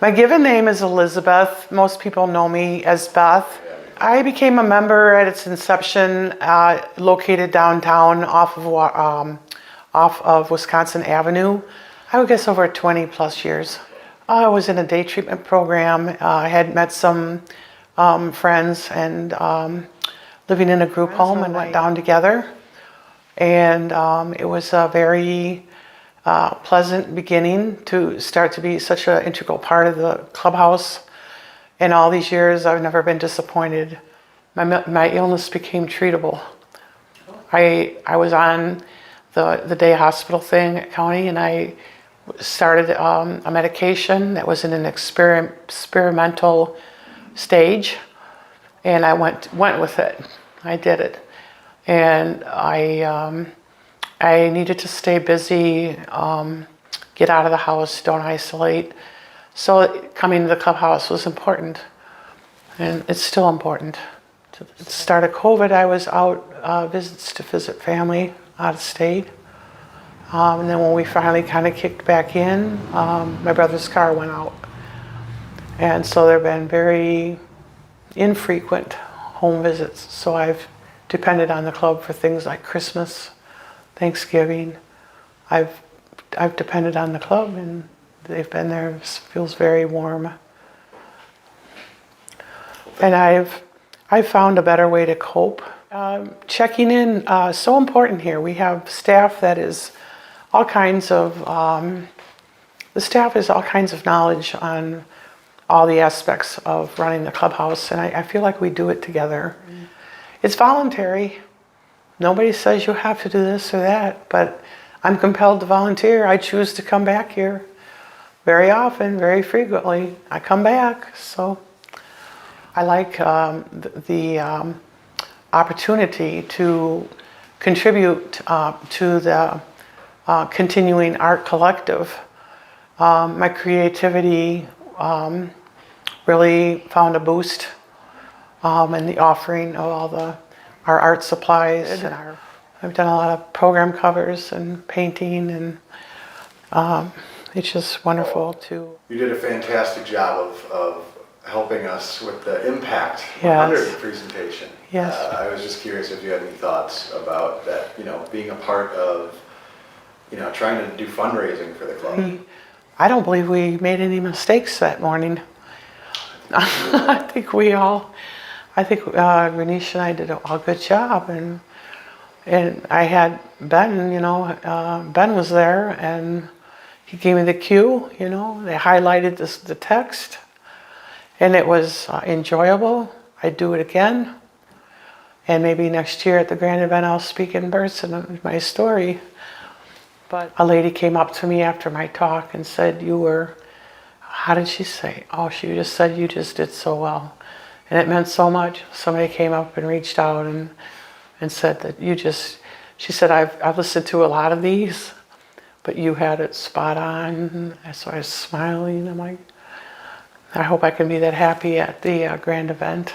My given name is Elizabeth. Most people know me as Beth. I became a member at its inception, located downtown off of Wisconsin Avenue. I would guess over 20 plus years. I was in a day treatment program. I had met some friends and living in a group home and went down together. And it was a very pleasant beginning to start to be such an integral part of the clubhouse. In all these years, I've never been disappointed. My illness became treatable. I was on the day hospital thing at county, and I started a medication that was in an experimental stage, and I went with it. I did it, and I needed to stay busy, get out of the house, don't isolate. So coming to the clubhouse was important, and it's still important. At the start of COVID, I was out visits to visit family out of state. And then when we finally kind of kicked back in, my brother's car went out. And so there have been very infrequent home visits. So I've depended on the club for things like Christmas, Thanksgiving. I've depended on the club, and they've been there. It feels very warm. And I've found a better way to cope. Checking in, so important here. We have staff that is all kinds of, the staff has all kinds of knowledge on all the aspects of running the clubhouse, and I feel like we do it together. It's voluntary. Nobody says you have to do this or that, but I'm compelled to volunteer. I choose to come back here very often, very frequently. I come back, so I like the opportunity to contribute to the continuing art collective. My creativity really found a boost in the offering of all our art supplies. I've done a lot of program covers and painting, and it's just wonderful to... You did a fantastic job of helping us with the Impact 100 Yes. presentation. Yes. I was just curious if you had any thoughts about that, being a part of, trying to do fundraising for the club. I don't believe we made any mistakes that morning. I think Renisha and I did a good job, and I had Ben, Ben was there, and he gave me the cue, they highlighted the text, and it was enjoyable. I'd do it again, and maybe next year at the grand event I'll speak in person of my story. But a lady came up to me after my talk and said, how did she say? Oh, she just said, you just did so well. And it meant so much. Somebody came up and reached out and said that she said, I've listened to a lot of these, but you had it spot on. And so I was smiling. I'm like, I hope I can be that happy at the grand event.